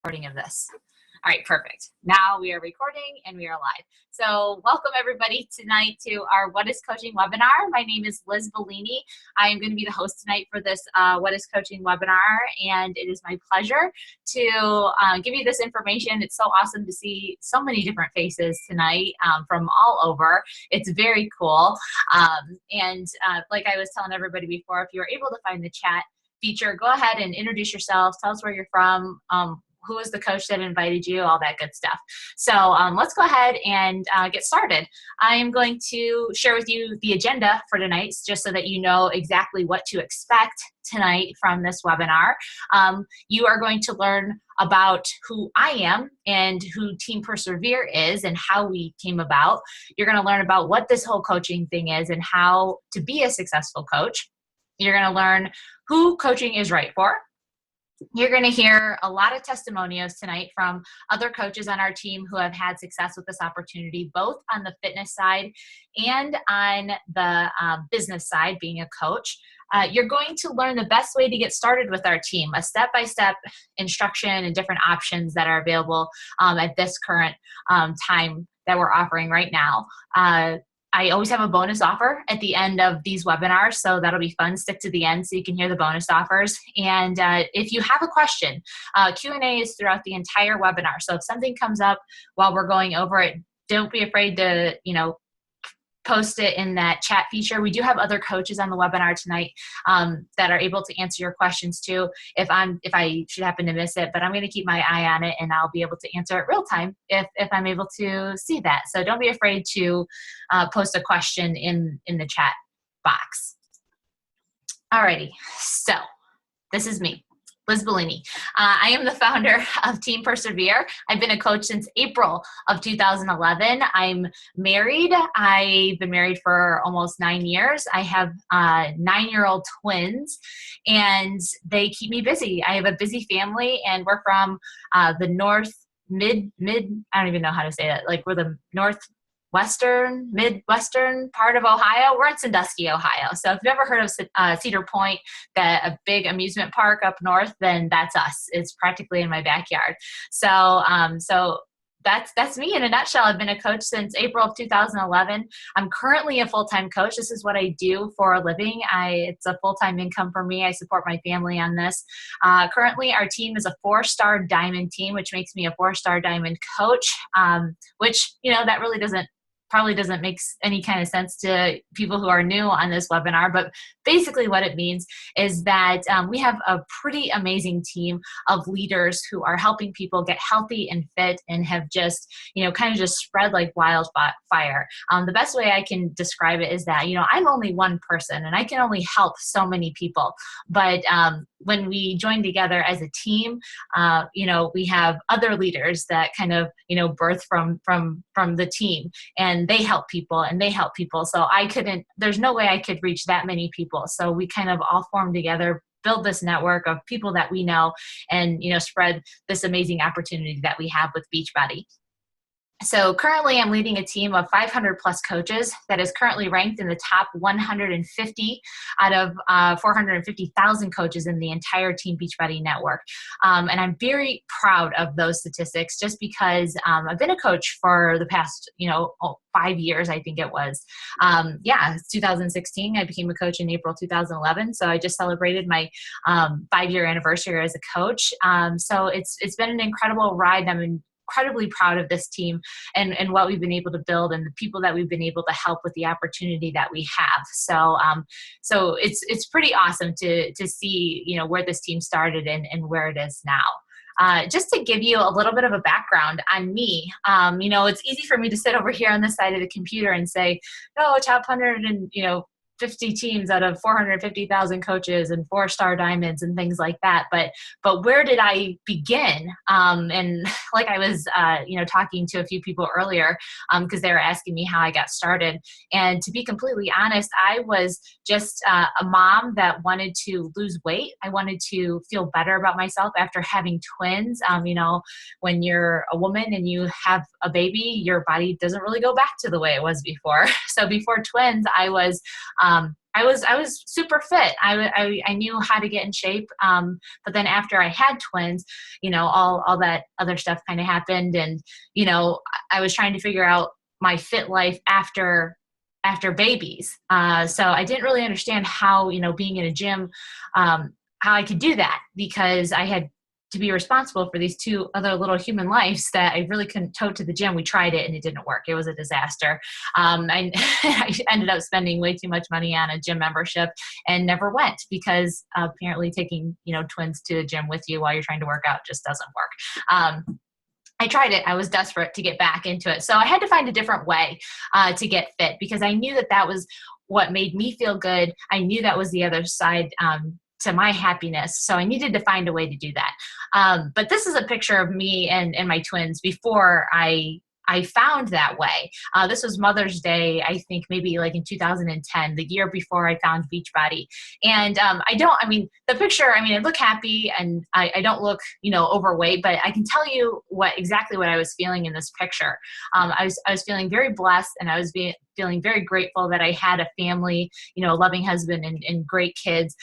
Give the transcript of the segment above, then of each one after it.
Recording of this. All right, perfect. Now we are recording and we are live. So welcome everybody tonight to our What is Coaching webinar. My name is Liz Bellini. I am going to be the host tonight for this What is Coaching webinar, and it is my pleasure to give you this information. It's so awesome to see so many different faces tonight from all over. It's very cool. Like I was telling everybody before, if you're able to find the chat feature, go ahead and introduce yourself, tell us where you're from, who is the coach that invited you, all that good stuff. So let's go ahead and get started. I am going to share with you the agenda for tonight, just so that you know exactly what to expect tonight from this webinar. You are going to learn about who I am and who Team Persevere is and how we came about. You're going to learn about what this whole coaching thing is and how to be a successful coach. You're going to learn who coaching is right for. You're going to hear a lot of testimonials tonight from other coaches on our team who have had success with this opportunity, both on the fitness side and on the business side, being a coach. You're going to learn the best way to get started with our team, a step-by-step instruction and different options that are available at this current time that we're offering right now. I always have a bonus offer at the end of these webinars, so that'll be fun. Stick to the end so you can hear the bonus offers. And if you have a question, Q&A is throughout the entire webinar. So if something comes up while we're going over it, don't be afraid to, post it in that chat feature. We do have other coaches on the webinar tonight that are able to answer your questions too, if I should happen to miss it, but I'm going to keep my eye on it and I'll be able to answer it real time if I'm able to see that. So don't be afraid to post a question in the chat box. Alrighty, so this is me, Liz Bellini. I am the founder of Team Persevere. I've been a coach since April of 2011. I'm married. I've been married for almost 9 years. I have 9-year-old twins, and they keep me busy. I have a busy family, and we're from the mid, I don't even know how to say that. Like, we're the midwestern part of Ohio. We're in Sandusky, Ohio. So if you've ever heard of Cedar Point, a big amusement park up north, then that's us. It's practically in my backyard. So that's me in a nutshell. I've been a coach since April of 2011. I'm currently a full-time coach. This is what I do for a living. It's a full-time income for me. I support my family on this. Currently, our team is a 4-star diamond team, which makes me a 4-star diamond coach, which, that really probably doesn't make any kind of sense to people who are new on this webinar, but basically what it means is that we have a pretty amazing team of leaders who are helping people get healthy and fit and have just, kind of just spread like wildfire. The best way I can describe it is that, I'm only one person and I can only help so many people, but when we join together as a team, we have other leaders that kind of, birth from the team, and they help people and they help people. So there's no way I could reach that many people. So we kind of all form together, build this network of people that we know, and, spread this amazing opportunity that we have with BEACHBODY. So currently I'm leading a team of 500 plus coaches that is currently ranked in the top 150 out of 450,000 coaches in the entire Team BEACHBODY network. And I'm very proud of those statistics just because I've been a coach for the past, 5 years, I think it was. It's 2016. I became a coach in April 2011. So I just celebrated my 5-year anniversary as a coach. So it's been an incredible ride. I'm incredibly proud of this team and what we've been able to build and the people that we've been able to help with the opportunity that we have. So it's pretty awesome to see, where this team started and where it is now. Just to give you a little bit of a background on me, it's easy for me to sit over here on this side of the computer and say, top 150 teams out of 450,000 coaches and 4-star diamonds and things like that. But where did I begin? And like I was, talking to a few people earlier, because they were asking me how I got started. And to be completely honest, I was just a mom that wanted to lose weight. I wanted to feel better about myself after having twins. When you're a woman and you have a baby, your body doesn't really go back to the way it was before. So before twins, I was I was super fit. I knew how to get in shape. But then after I had twins, all that other stuff kind of happened. And, I was trying to figure out my fit life after babies. So I didn't really understand how, being in a gym, how I could do that, because I had to be responsible for these two other little human lives that I really couldn't tote to the gym. We tried it and it didn't work. It was a disaster. I ended up spending way too much money on a gym membership and never went, because apparently taking, twins to the gym with you while you're trying to work out just doesn't work. I tried it. I was desperate to get back into it. So I had to find a different way to get fit, because I knew that was what made me feel good. I knew that was the other side to my happiness. So I needed to find a way to do that. But this is a picture of me and my twins before I found that way. This was Mother's Day, I think maybe like in 2010, the year before I found Beachbody. And the picture, I look happy and I don't look, overweight, but I can tell you exactly what I was feeling in this picture. I was feeling very blessed, and I was feeling very grateful that I had a family, a loving husband and great kids.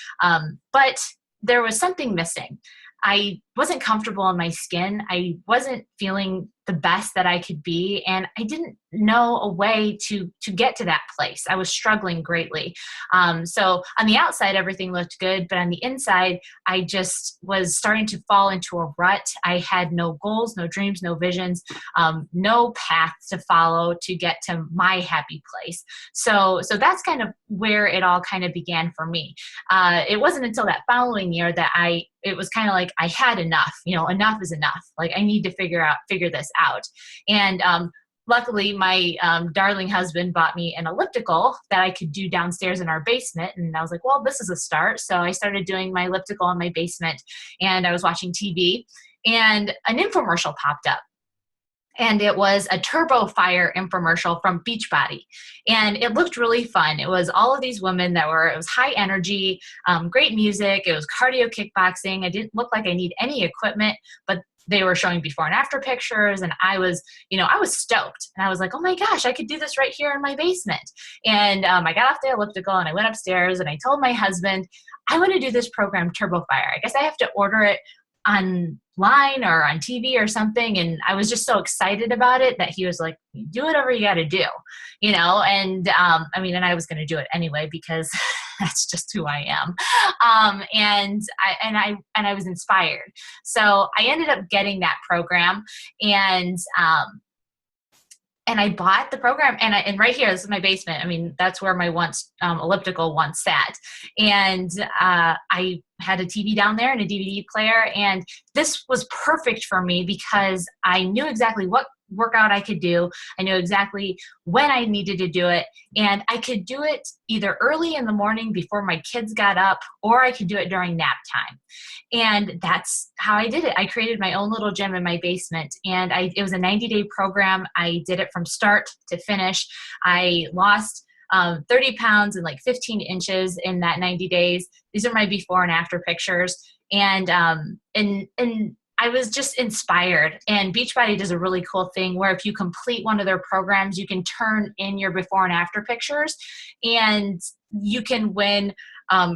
But there was something missing. I wasn't comfortable in my skin. I wasn't feeling the best that I could be. And I didn't know a way to get to that place. I was struggling greatly. So on the outside, everything looked good. But on the inside, I just was starting to fall into a rut. I had no goals, no dreams, no visions, no path to follow to get to my happy place. So that's kind of where it all kind of began for me. It wasn't until that following year that it was kind of like I had enough. Enough is enough. Like, I need to figure this out. And luckily, my darling husband bought me an elliptical that I could do downstairs in our basement. And I was like, well, this is a start. So I started doing my elliptical in my basement, and I was watching TV, and an infomercial popped up. And it was a Turbo Fire infomercial from Beachbody. And it looked really fun. It was all of these women it was high energy, great music. It was cardio kickboxing. I didn't look like I need any equipment, but they were showing before and after pictures. And I was stoked. And I was like, oh my gosh, I could do this right here in my basement. And I got off the elliptical and I went upstairs and I told my husband, I want to do this program, Turbo Fire. I guess I have to order it online or on TV or something. And I was just so excited about it that he was like, do whatever you got to do, and I was going to do it anyway, because that's just who I am. And I was inspired. So I ended up getting that program, and I bought the program, and right here, this is my basement. That's where my elliptical once sat. And I had a TV down there and a DVD player. And this was perfect for me because I knew exactly what workout I could do. I knew exactly when I needed to do it. And I could do it either early in the morning before my kids got up, or I could do it during nap time. And that's how I did it. I created my own little gym in my basement, and it was a 90-day program. I did it from start to finish. I lost 30 pounds and like 15 inches in that 90 days. These are my before and after pictures. And I was just inspired. And Beachbody does a really cool thing where if you complete one of their programs, you can turn in your before and after pictures, and you can win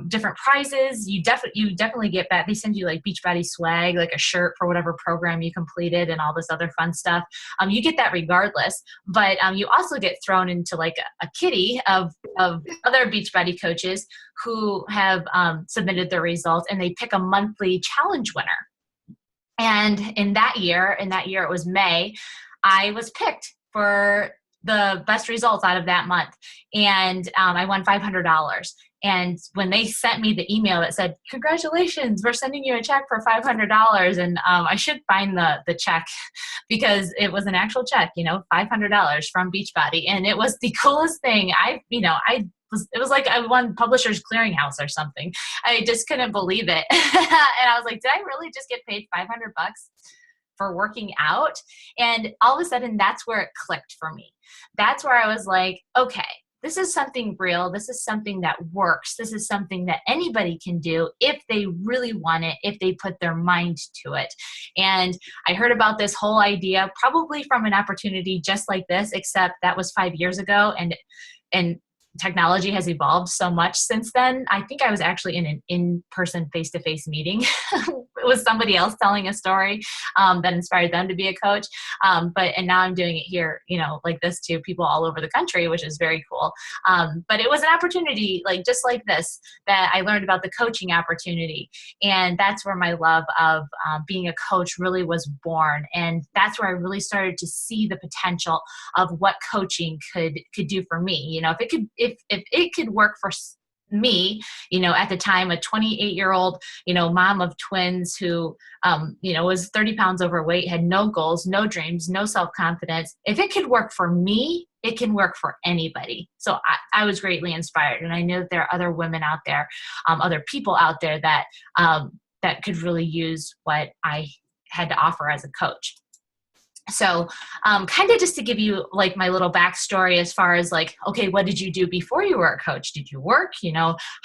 different prizes. You definitely get that. They send you like Beachbody swag, like a shirt for whatever program you completed and all this other fun stuff. You get that regardless, but you also get thrown into like a kitty of other Beachbody coaches who have submitted their results, and they pick a monthly challenge winner. And in that year, it was May, I was picked for the best results out of that month. And I won $500. And when they sent me the email that said, congratulations, we're sending you a check for $500. And I should find the check, because it was an actual check, $500 from Beachbody. And it was the coolest thing. It was like I won Publishers Clearinghouse or something. I just couldn't believe it. And I was like, did I really just get paid $500 for working out? And all of a sudden, that's where it clicked for me. That's where I was like, okay, this is something real. This is something that works. This is something that anybody can do if they really want it, if they put their mind to it. And I heard about this whole idea probably from an opportunity just like this, except that was 5 years ago. And technology has evolved so much since then. I think I was actually in an in-person face-to-face meeting. It was somebody else telling a story that inspired them to be a coach. And now I'm doing it here, like this to people all over the country, which is very cool. But it was an opportunity, like just like this, that I learned about the coaching opportunity. And that's where my love of being a coach really was born. And that's where I really started to see the potential of what coaching could do for me. If it could work for me, at the time, a 28-year-old, mom of twins who, was 30 pounds overweight, had no goals, no dreams, no self-confidence. If it could work for me, it can work for anybody. So I was greatly inspired. And I know that there are other women out there, other people out there that could really use what I had to offer as a coach. So kind of just to give you like my little backstory as far as like, okay, what did you do before you were a coach? Did you work?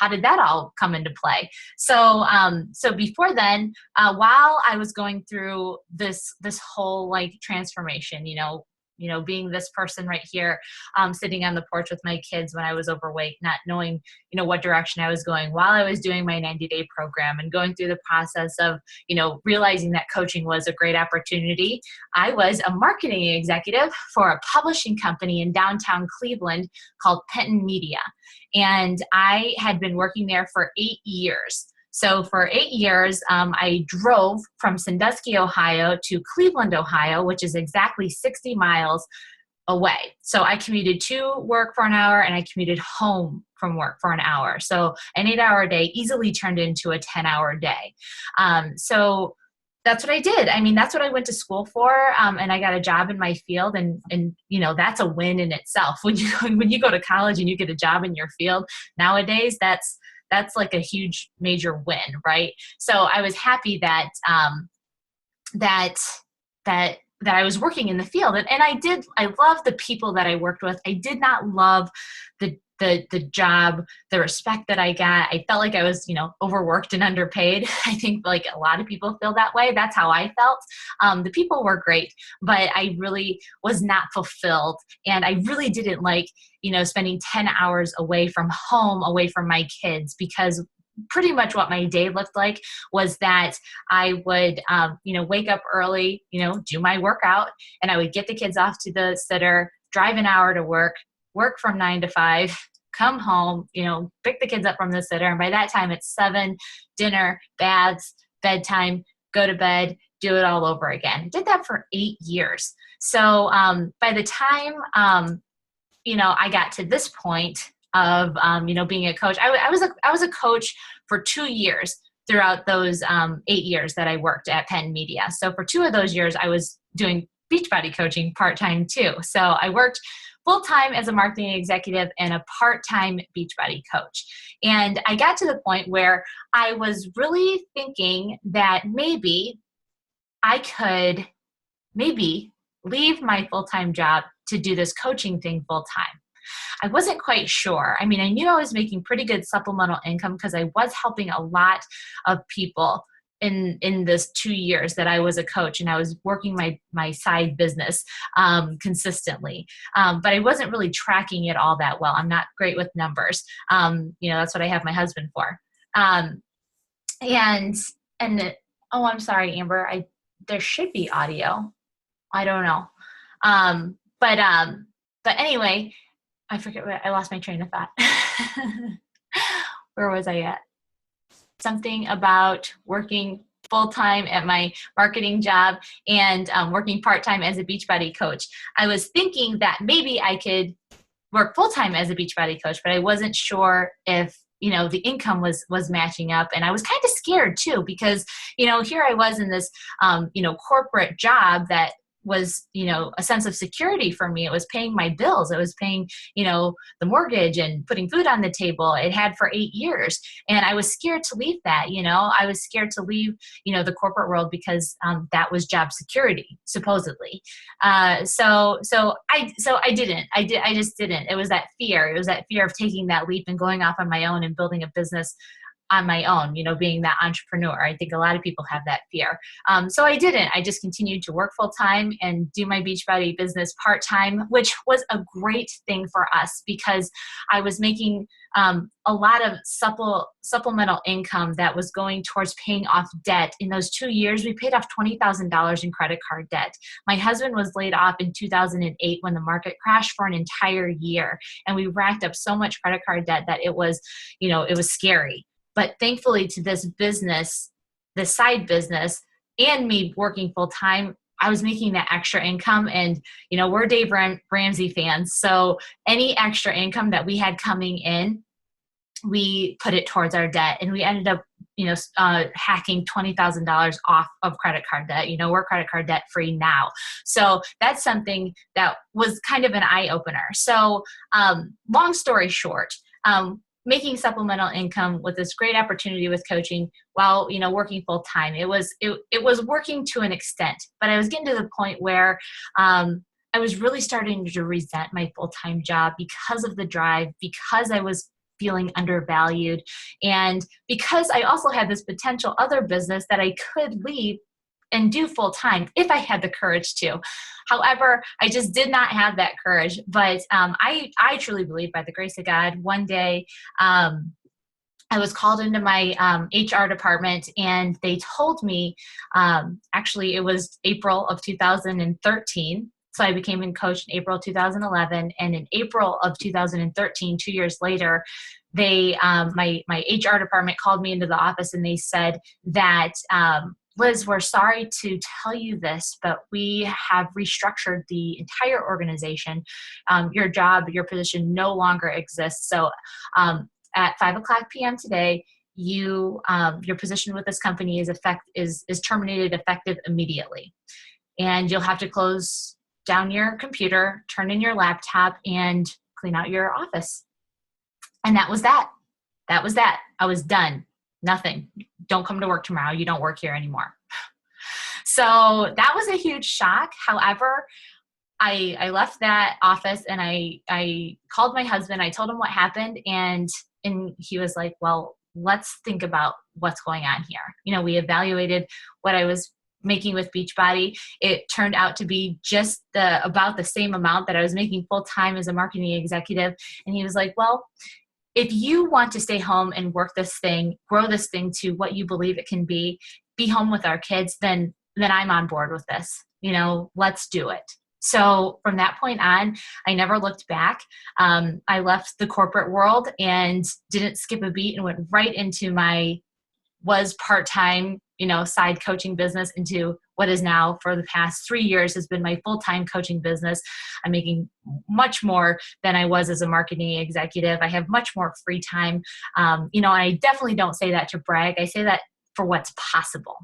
How did that all come into play? So before then, while I was going through this whole like transformation, being this person right here, sitting on the porch with my kids when I was overweight, not knowing, what direction I was going, while I was doing my 90-day program and going through the process of, realizing that coaching was a great opportunity. I was a marketing executive for a publishing company in downtown Cleveland called Penton Media. And I had been working there for 8 years. So for 8 years, I drove from Sandusky, Ohio to Cleveland, Ohio, which is exactly 60 miles away. So I commuted to work for an hour and I commuted home from work for an hour. So an 8-hour day easily turned into a 10-hour day. So that's what I did. I mean, that's what I went to school for. And I got a job in my field and that's a win in itself. When you go to college and you get a job in your field nowadays, that's like a huge major win, right? So I was happy that I was working in the field, and I loved the people that I worked with. I did not love the job, the respect that I got. I felt like I was, overworked and underpaid. I think like a lot of people feel that way. That's how I felt. The people were great, but I really was not fulfilled. And I really didn't like, spending 10 hours away from home, away from my kids, because pretty much what my day looked like was that I would, wake up early, do my workout, and I would get the kids off to the sitter, drive an hour to work from 9 to 5, come home, pick the kids up from the sitter. And by that time it's 7, dinner, baths, bedtime, go to bed, do it all over again. I did that for 8 years. So by the time, I got to this point of, being a coach, I was a coach for 2 years throughout those 8 years that I worked at Penn Media. So for 2 of those years, I was doing Beachbody coaching part-time too. So I worked full-time as a marketing executive and a part-time Beachbody coach. And I got to the point where I was really thinking that maybe I could leave my full-time job to do this coaching thing full-time. I wasn't quite sure. I mean, I knew I was making pretty good supplemental income because I was helping a lot of people in this 2 years that I was a coach, and I was working my side business consistently. But I wasn't really tracking it all that well. I'm not great with numbers. That's what I have my husband for. I'm sorry, Amber. There should be audio. I don't know. But anyway, I forget I lost my train of thought. Where was I at? Something about working full-time at my marketing job and working part-time as a Beachbody coach. I was thinking that maybe I could work full-time as a Beachbody coach, but I wasn't sure if the income was matching up. And I was kind of scared too, because, here I was in this, corporate job that was, a sense of security for me. It was paying my bills. It was paying, the mortgage and putting food on the table. It had for 8 years. And I was scared to leave that, I was scared to leave, the corporate world because that was job security, supposedly. So I didn't. I just didn't. It was that fear. It was that fear of taking that leap and going off on my own and building a business on my own, being that entrepreneur. I think a lot of people have that fear. So I didn't. I just continued to work full time and do my Beachbody business part time, which was a great thing for us because I was making a lot of supplemental income that was going towards paying off debt. In those 2 years, we paid off $20,000 in credit card debt. My husband was laid off in 2008 when the market crashed for an entire year. And we racked up so much credit card debt that it was scary. But thankfully to this business, this side business, and me working full time, I was making that extra income. And, we're Dave Ramsey fans. So any extra income that we had coming in, we put it towards our debt, and we ended up, hacking $20,000 off of credit card debt. We're credit card debt free now. So that's something that was kind of an eye opener. So long story short, making supplemental income with this great opportunity with coaching while, working full time. It was working to an extent, but I was getting to the point where I was really starting to resent my full-time job because of the drive, because I was feeling undervalued, and because I also had this potential other business that I could leave and do full time if I had the courage to. However, I just did not have that courage. But I truly believe, by the grace of God, one day I was called into my HR department, and they told me, actually it was April of 2013. So I became a coach in April 2011, and in April of 2013, 2 years later, they my HR department called me into the office, and they said that, Liz, we're sorry to tell you this, but we have restructured the entire organization. Your job, your position no longer exists. So at 5:00 p.m. today, your position with this company is terminated effective immediately, and you'll have to close down your computer, turn in your laptop, and clean out your office. And that was that. That was that. I was done. Nothing. Don't come to work tomorrow. You don't work here anymore. So that was a huge shock. However, I left that office, and I called my husband. I told him what happened, and he was like, well, let's think about what's going on here. We evaluated what I was making with Beachbody. It turned out to be just about the same amount that I was making full time as a marketing executive. And he was like, well, if you want to stay home and work this thing, grow this thing to what you believe it can be home with our kids, then I'm on board with this. Let's do it. So from that point on, I never looked back. I left the corporate world and didn't skip a beat and went right into my part-time, side coaching business, into what is now, for the past 3 years, has been my full-time coaching business. I'm making much more than I was as a marketing executive. I have much more free time. I definitely don't say that to brag. I say that for what's possible.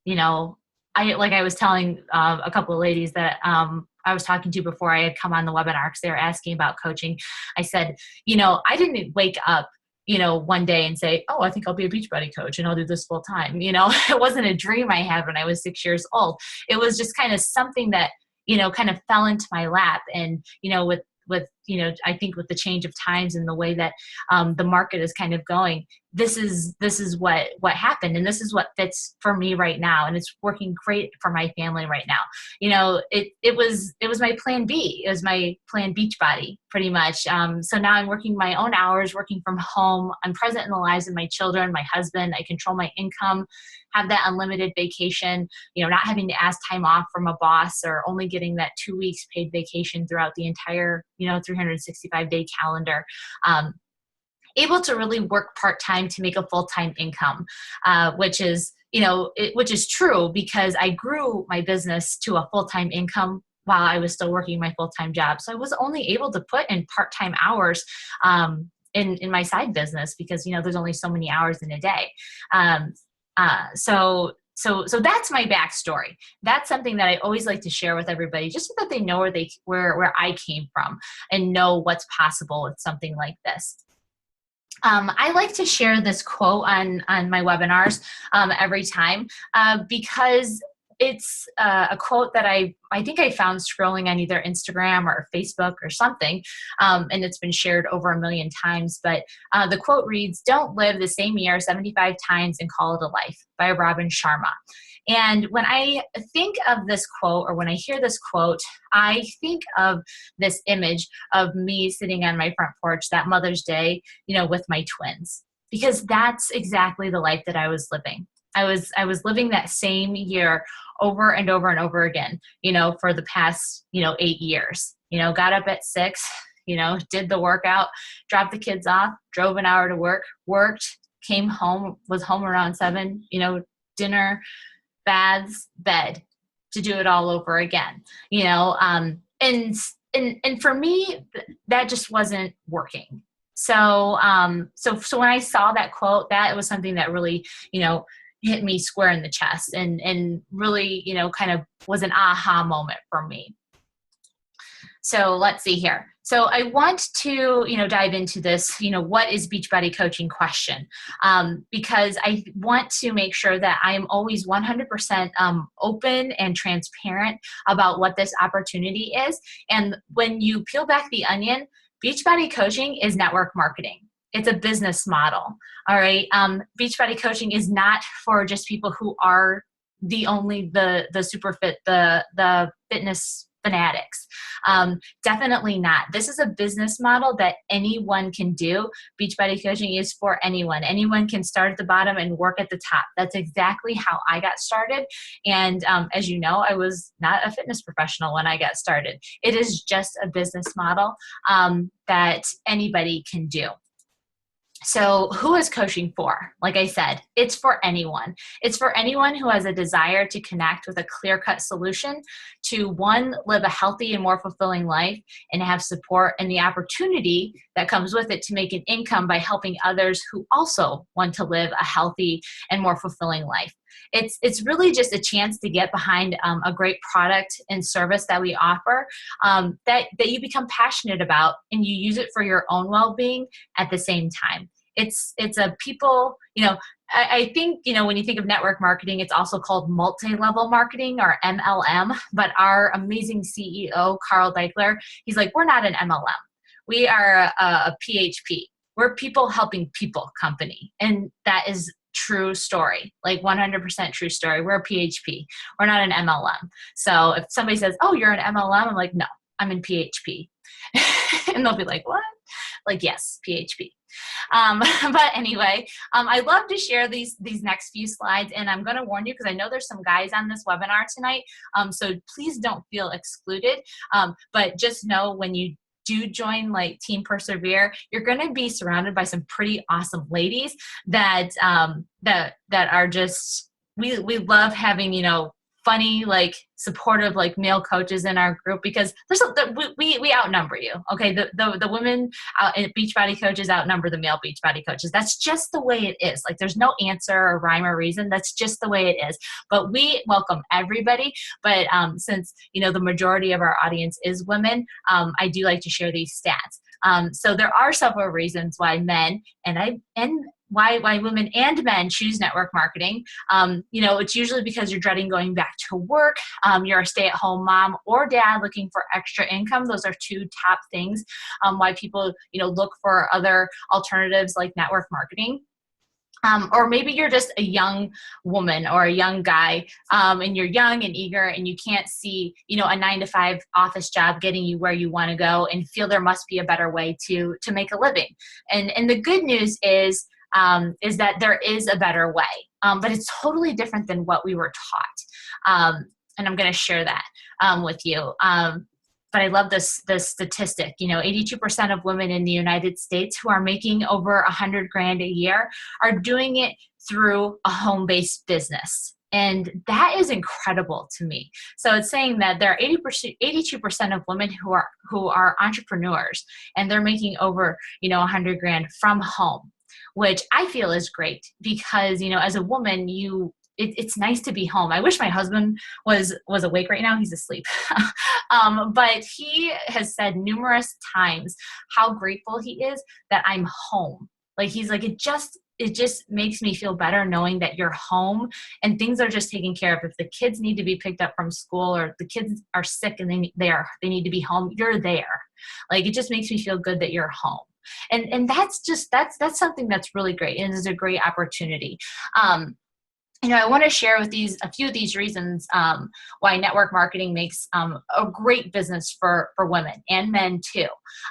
I was telling a couple of ladies that I was talking to before I had come on the webinar, because they were asking about coaching. I said, I didn't wake up one day and say, oh, I think I'll be a Beachbody coach and I'll do this full time. It wasn't a dream I had when I was 6 years old. It was just kind of something that, kind of fell into my lap. And, I think with the change of times and the way that the market is kind of going, this is what happened. And this is what fits for me right now. And it's working great for my family right now. It was my plan B. It was my plan Beachbody, pretty much. So now I'm working my own hours, working from home. I'm present in the lives of my children, my husband. I control my income, have that unlimited vacation, not having to ask time off from a boss, or only getting that 2 weeks paid vacation throughout the entire, 365-day calendar. Able to really work part-time to make a full-time income, which is true, because I grew my business to a full-time income while I was still working my full-time job. So I was only able to put in part-time hours in my side business, because, there's only so many hours in a day. So that's my backstory. That's something that I always like to share with everybody, just so that they know where I came from and know what's possible with something like this. I like to share this quote on my webinars every time, because it's a quote that I think I found scrolling on either Instagram or Facebook or something, and it's been shared over 1 million times. But the quote reads, "Don't live the same year 75 times and call it a life," by Robin Sharma. And when I think of this quote, or when I hear this quote, I think of this image of me sitting on my front porch that Mother's Day, with my twins, because that's exactly the life that I was living. I was living that same year over and over and over again, for the past, 8 years. Got up at 6, did the workout, dropped the kids off, drove an hour to work, worked, came home, was home around 7, dinner, baths, bed, to do it all over again, and for me, that just wasn't working. So when I saw that quote, that was something that really, hit me square in the chest, and really, kind of was an aha moment for me. So let's see here. So I want to, dive into this, what is Beachbody coaching question? Because I want to make sure that I am always 100% open and transparent about what this opportunity is. And when you peel back the onion, Beachbody coaching is network marketing. It's a business model. All right. Beachbody coaching is not for just people who are the super fit, the fitness fanatics. Definitely not. This is a business model that anyone can do. Beachbody coaching is for anyone. Anyone can start at the bottom and work at the top. That's exactly how I got started. And as you know, I was not a fitness professional when I got started. It is just a business model that anybody can do. So who is coaching for? Like I said, it's for anyone. It's for anyone who has a desire to connect with a clear-cut solution to, one, live a healthy and more fulfilling life, and have support and the opportunity that comes with it to make an income by helping others who also want to live a healthy and more fulfilling life. It's really just a chance to get behind a great product and service that we offer, that you become passionate about, and you use it for your own well-being at the same time. It's a people, I think, when you think of network marketing, it's also called multi-level marketing, or MLM. But our amazing CEO, Carl Deichler, he's like, we're not an MLM. We are a PHP. We're people helping people company. And that is true story, like 100% true story. We're a PHP. We're not an MLM. So if somebody says, oh, you're an MLM, I'm like, no, I'm in PHP. And they'll be like, what? Like, yes, PHP. But anyway, I love to share these next few slides, and I'm going to warn you, because I know there's some guys on this webinar tonight. So please don't feel excluded. But just know, when you do join like Team Persevere, you're going to be surrounded by some pretty awesome ladies that are just, we love having, funny, like supportive, like male coaches in our group, because we outnumber you. Okay. The women Beachbody coaches outnumber the male Beachbody coaches. That's just the way it is. Like, there's no answer or rhyme or reason. That's just the way it is. But we welcome everybody. But since, the majority of our audience is women, I do like to share these stats. So there are several reasons why men why women and men choose network marketing. It's usually because you're dreading going back to work. You're a stay-at-home mom or dad looking for extra income. Those are two top things why people, look for other alternatives like network marketing. Or maybe you're just a young woman or a young guy, and you're young and eager, and you can't see, a 9-to-5 office job getting you where you want to go, and feel there must be a better way to make a living. And the good news is that there is a better way, but it's totally different than what we were taught. And I'm going to share that with you. But I love this statistic. 82% of women in the United States who are making over $100,000 a year are doing it through a home-based business. And that is incredible to me. So it's saying that there are 82% of women who are entrepreneurs, and they're making over, $100,000 from home, which I feel is great, because, as a woman, it's nice to be home. I wish my husband was awake right now. He's asleep. But he has said numerous times how grateful he is that I'm home. Like, he's like, it just it just makes me feel better knowing that you're home and things are just taken care of. If the kids need to be picked up from school or the kids are sick and they need to be home, you're there. Like, it just makes me feel good that you're home. And that's something that's really great, and is a great opportunity. I want to share with a few of these reasons why network marketing makes a great business for women and men too.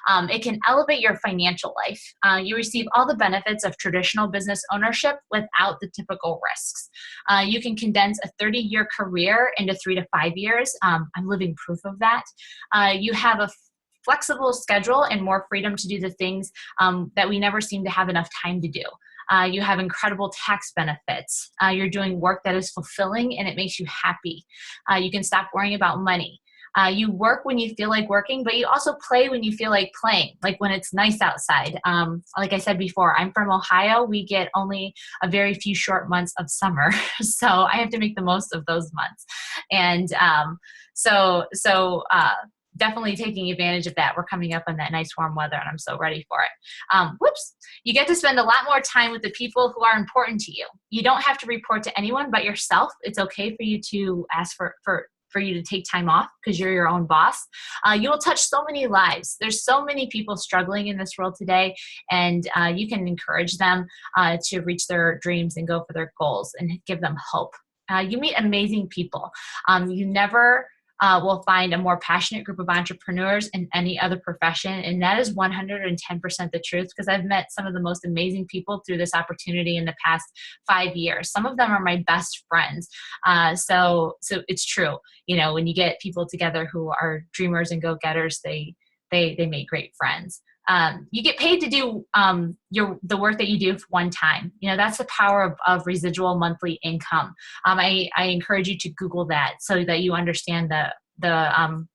It can elevate your financial life. You receive all the benefits of traditional business ownership without the typical risks. You can condense a 30-year career into 3 to 5 years. I'm living proof of that. You have a flexible schedule and more freedom to do the things that we never seem to have enough time to do. You have incredible tax benefits. You're doing work that is fulfilling and it makes you happy. You can stop worrying about money. You work when you feel like working, but you also play when you feel like playing, like when it's nice outside. Like I said before, I'm from Ohio. We get only a very few short months of summer. So I have to make the most of those months. And definitely taking advantage of that. We're coming up on that nice warm weather and I'm so ready for it. You get to spend a lot more time with the people who are important to you. You don't have to report to anyone but yourself. It's okay for you to ask for you to take time off because you're your own boss. You will touch so many lives. There's so many people struggling in this world today, and you can encourage them to reach their dreams and go for their goals and give them hope. You meet amazing people. You never will find a more passionate group of entrepreneurs in any other profession. And that is 110% the truth, because I've met some of the most amazing people through this opportunity in the past 5 years. Some of them are my best friends. So it's true. When you get people together who are dreamers and go-getters, they make great friends. You get paid to do the work that you do for one time. That's the power of residual monthly income. I encourage you to Google that so that you understand the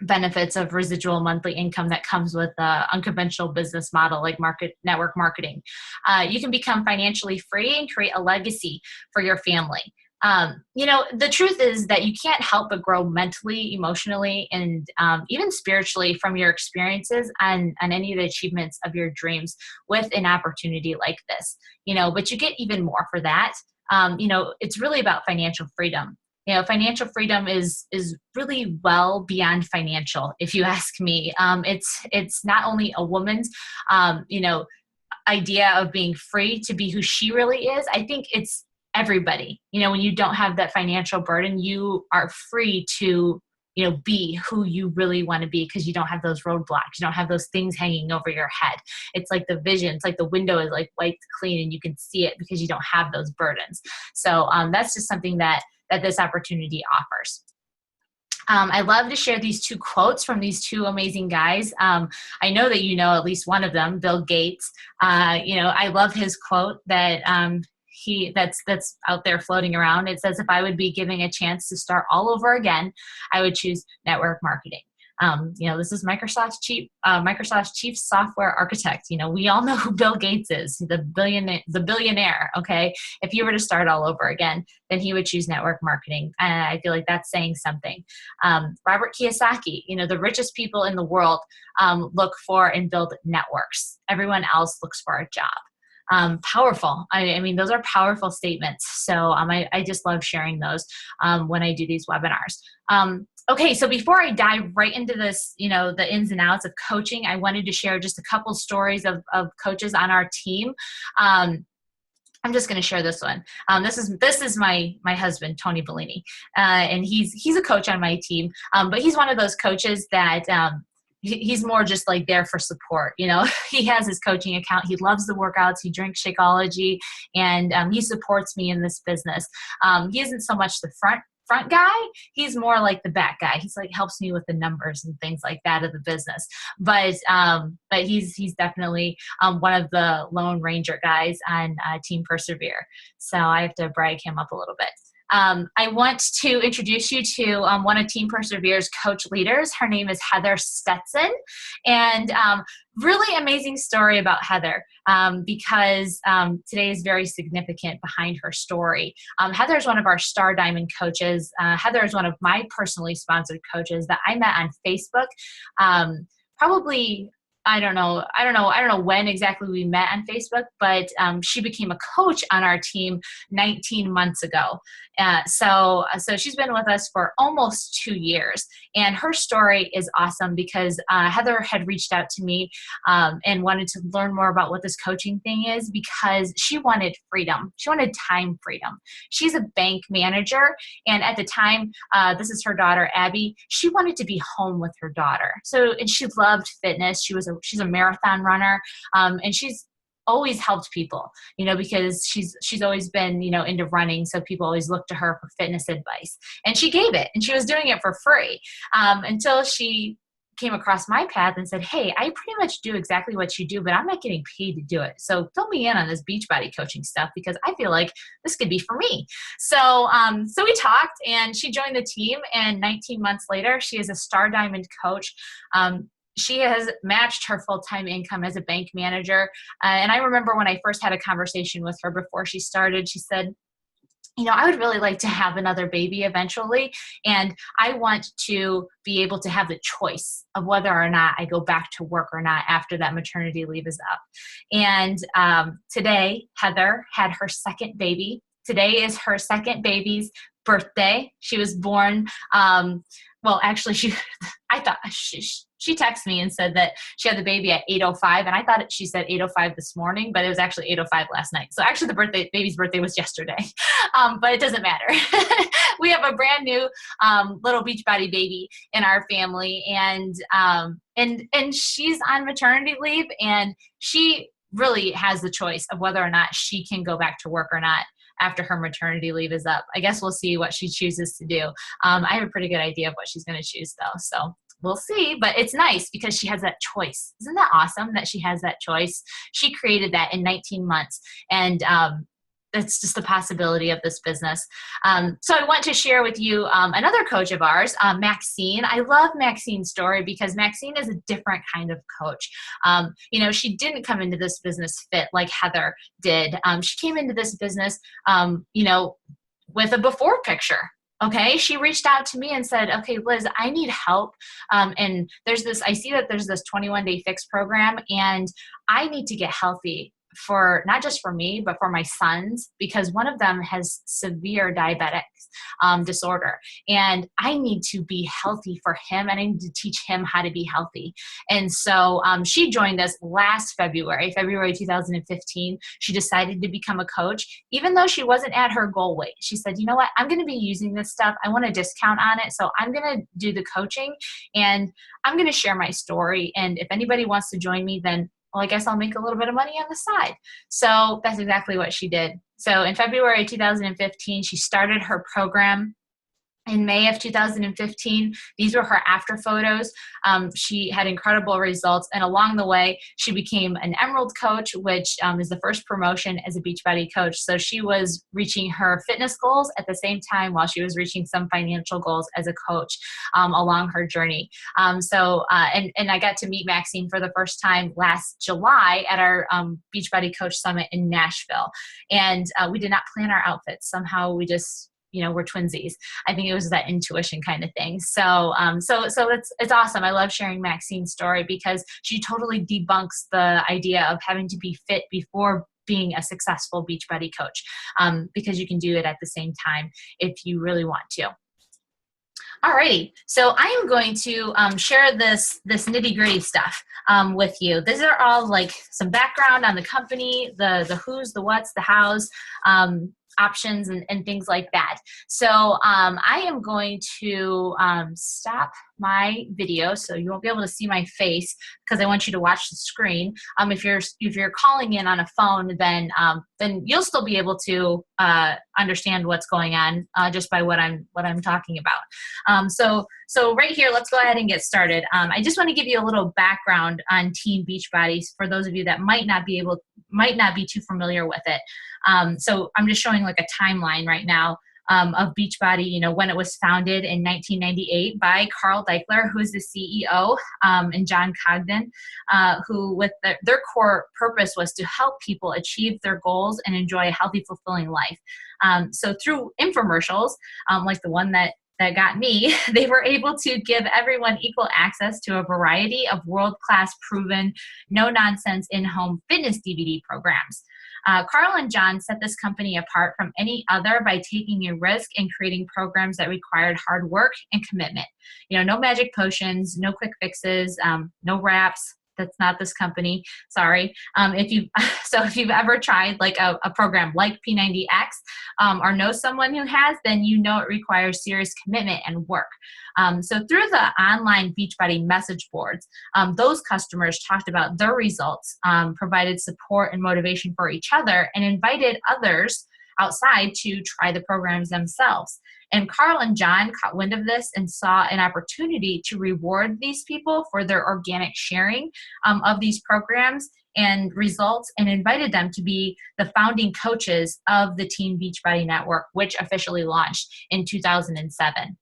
benefits of residual monthly income that comes with the unconventional business model like network marketing. You can become financially free and create a legacy for your family. The truth is that you can't help but grow mentally, emotionally, and even spiritually from your experiences and any of the achievements of your dreams with an opportunity like this. But you get even more for that. It's really about financial freedom. Financial freedom is really well beyond financial, if you ask me. It's not only a woman's, idea of being free to be who she really is. I think it's everybody. When you don't have that financial burden, you are free to, be who you really want to be, because you don't have those roadblocks. You don't have those things hanging over your head. It's like the vision. It's like the window is like wiped clean and you can see it because you don't have those burdens. So that's just something that this opportunity offers. I love to share these 2 quotes from these 2 amazing guys. I know that you know at least one of them, Bill Gates. I love his quote that that's out there floating around. It says, if I would be giving a chance to start all over again, I would choose network marketing. This is Microsoft's chief software architect. We all know who Bill Gates is, the billionaire. Okay. If you were to start all over again, then he would choose network marketing. And I feel like that's saying something. Robert Kiyosaki, the richest people in the world look for and build networks. Everyone else looks for a job. Powerful. I mean, those are powerful statements. So I just love sharing those when I do these webinars. Okay, so before I dive right into this, the ins and outs of coaching, I wanted to share just a couple stories of coaches on our team. I'm just going to share this one. This is my husband, Tony Bellini, and he's a coach on my team, but he's one of those coaches that he's more just like there for support. He has his coaching account. He loves the workouts. He drinks Shakeology, and he supports me in this business. He isn't so much the front guy. He's more like the back guy. He's like helps me with the numbers and things like that of the business. But he's definitely one of the Lone Ranger guys on Team Persevere. So I have to brag him up a little bit. I want to introduce you to one of Team Persevere's coach leaders. Her name is Heather Stetson, and really amazing story about Heather because today is very significant behind her story. Heather is one of our Star Diamond coaches. Heather is one of my personally sponsored coaches that I met on Facebook probably I don't know when exactly we met on Facebook, but she became a coach on our team 19 months ago. So she's been with us for almost 2 years, and her story is awesome because Heather had reached out to me and wanted to learn more about what this coaching thing is because she wanted freedom. She wanted time freedom. She's a bank manager, and at the time, this is her daughter Abby. She wanted to be home with her daughter. And she loved fitness. She's a marathon runner, and she's always helped people, because she's always been, into running. So people always look to her for fitness advice, and she gave it, and she was doing it for free, until she came across my path and said, hey, I pretty much do exactly what you do, but I'm not getting paid to do it. So fill me in on this Beachbody coaching stuff because I feel like this could be for me. So we talked, and she joined the team, and 19 months later, she is a Star Diamond coach. She has matched her full-time income as a bank manager. And I remember when I first had a conversation with her before she started, she said, I would really like to have another baby eventually, and I want to be able to have the choice of whether or not I go back to work or not after that maternity leave is up. And today, Heather had her second baby. Today is her second baby's birthday. She was born, actually, she texted me and said that she had the baby at 8:05, and I thought she said 8:05 this morning, but it was actually 8:05 last night. So actually the baby's birthday was yesterday, but it doesn't matter. We have a brand new little Beachbody baby in our family, and she's on maternity leave, and she really has the choice of whether or not she can go back to work or not after her maternity leave is up. I guess we'll see what she chooses to do. I have a pretty good idea of what she's going to choose though. So we'll see, but it's nice because she has that choice. Isn't that awesome that she has that choice? She created that in 19 months. And that's just the possibility of this business. So I want to share with you another coach of ours, Maxine. I love Maxine's story because Maxine is a different kind of coach. She didn't come into this business fit like Heather did. She came into this business, with a before picture. Okay, she reached out to me and said, okay, Liz, I need help. And I see that there's this 21-day fix program, and I need to get healthy for not just for me, but for my sons, because one of them has severe diabetic disorder, and I need to be healthy for him, and I need to teach him how to be healthy. And so she joined us last February 2015. She decided to become a coach, even though she wasn't at her goal weight. She said, you know what, I'm going to be using this stuff. I want a discount on it. So I'm going to do the coaching, and I'm going to share my story. And if anybody wants to join me, then I guess I'll make a little bit of money on the side. So that's exactly what she did. So in February 2015, she started her program. In May of 2015, these were her after photos. She had incredible results, and along the way, she became an Emerald coach, which is the first promotion as a Beachbody coach. So she was reaching her fitness goals at the same time while she was reaching some financial goals as a coach along her journey. And I got to meet Maxine for the first time last July at our Beachbody Coach Summit in Nashville. And we did not plan our outfits. Somehow we just we're twinsies. I think it was that intuition kind of thing. So it's awesome. I love sharing Maxine's story because she totally debunks the idea of having to be fit before being a successful Beachbody coach, because you can do it at the same time if you really want to. Alrighty, so I am going to share this nitty-gritty stuff with you. These are all like some background on the company, the who's, the what's, the how's, options and things like that. So I am going to stop my video so you won't be able to see my face because I want you to watch the screen. If you're calling in on a phone, then you'll still be able to understand what's going on just by what I'm talking about. So right here, let's go ahead and get started. I just want to give you a little background on Team Beachbody for those of you that might not be too familiar with it. So I'm just showing like a timeline right now of Beachbody, when it was founded in 1998 by Carl Deichler, who is the CEO, and John Cogden, who with their core purpose was to help people achieve their goals and enjoy a healthy, fulfilling life. So through infomercials, like the one that that got me, they were able to give everyone equal access to a variety of world-class, proven, no-nonsense in-home fitness DVD programs. Carl and John set this company apart from any other by taking a risk and creating programs that required hard work and commitment. No magic potions, no quick fixes, no wraps. That's not this company. Sorry. If you've ever tried like a program like P90X or know someone who has, then it requires serious commitment and work. So through the online Beachbody message boards, those customers talked about their results, provided support and motivation for each other, and invited others outside to try the programs themselves. And Carl and John caught wind of this and saw an opportunity to reward these people for their organic sharing of these programs and results, and invited them to be the founding coaches of the Team Beachbody Network, which officially launched in 2007.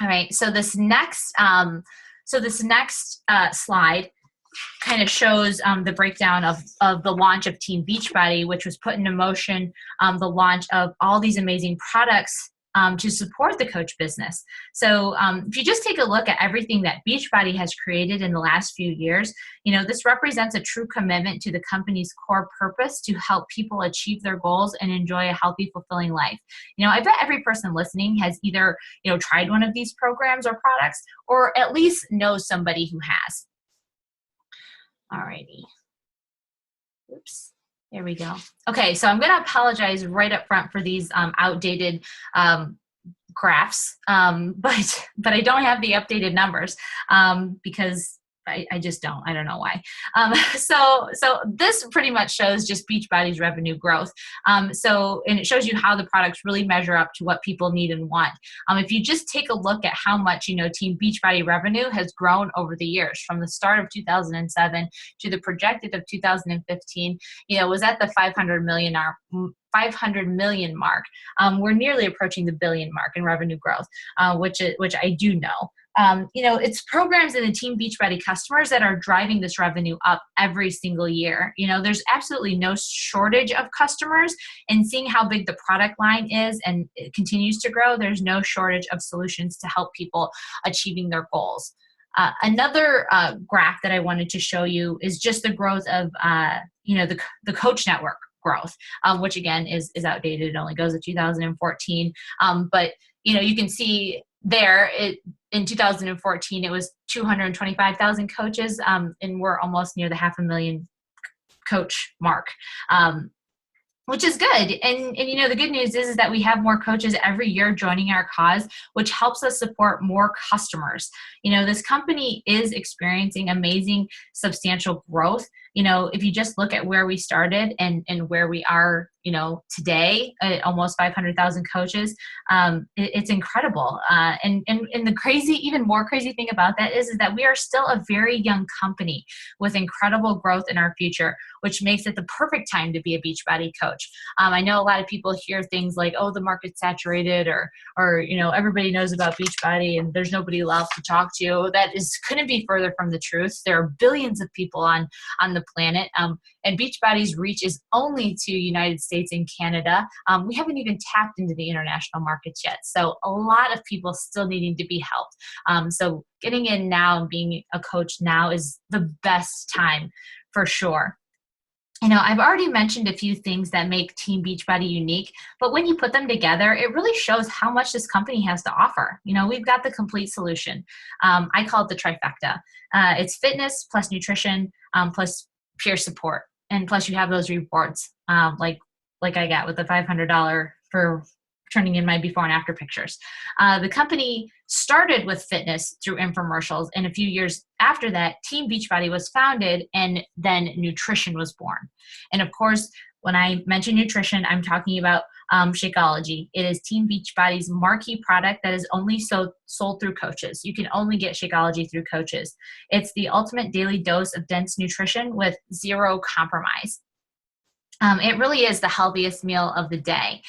All right, so this next slide kind of shows the breakdown of the launch of Team Beachbody, which was put into motion, the launch of all these amazing products to support the coach business. So if you just take a look at everything that Beachbody has created in the last few years, this represents a true commitment to the company's core purpose to help people achieve their goals and enjoy a healthy, fulfilling life. I bet every person listening has either, tried one of these programs or products, or at least knows somebody who has. Alrighty. Oops. There we go. Okay, so I'm going to apologize right up front for these outdated graphs, but I don't have the updated numbers because I just don't. I don't know why. So this pretty much shows just Beachbody's revenue growth. And it shows you how the products really measure up to what people need and want. If you just take a look at how much, Team Beachbody revenue has grown over the years, from the start of 2007 to the projected of 2015, was at the 500 million mark. We're nearly approaching the billion mark in revenue growth, which I do know. It's programs and the Team Beachbody customers that are driving this revenue up every single year. There's absolutely no shortage of customers, and seeing how big the product line is and it continues to grow, there's no shortage of solutions to help people achieving their goals. Another graph that I wanted to show you is just the growth of, the coach network growth, which again is outdated. It only goes to 2014. But you can see there, in 2014, it was 225,000 coaches, and we're almost near the 500,000 coach mark, which is good. And the good news is that we have more coaches every year joining our cause, which helps us support more customers. This company is experiencing amazing, substantial growth. If you just look at where we started and where we are, today, almost 500,000 coaches, it's incredible. And the crazy, even more crazy thing about that is that we are still a very young company with incredible growth in our future, which makes it the perfect time to be a Beachbody coach. I know a lot of people hear things like, oh, the market's saturated, or everybody knows about Beachbody and there's nobody left to talk to. That couldn't be further from the truth. There are billions of people on the planet, and Beachbody's reach is only to United States and Canada. We haven't even tapped into the international markets yet. So a lot of people still needing to be helped. So getting in now and being a coach now is the best time for sure. I've already mentioned a few things that make Team Beachbody unique, but when you put them together, it really shows how much this company has to offer. We've got the complete solution. I call it the trifecta. It's fitness plus nutrition plus peer support, and plus you have those rewards like I got with the $500 for turning in my before and after pictures. The company started with fitness through infomercials, and a few years after that, Team Beachbody was founded, and then nutrition was born. And of course, when I mention nutrition, I'm talking about Shakeology. It is Team Beachbody's marquee product that is only sold through coaches. You can only get Shakeology through coaches. It's the ultimate daily dose of dense nutrition with zero compromise. It really is the healthiest meal of the day.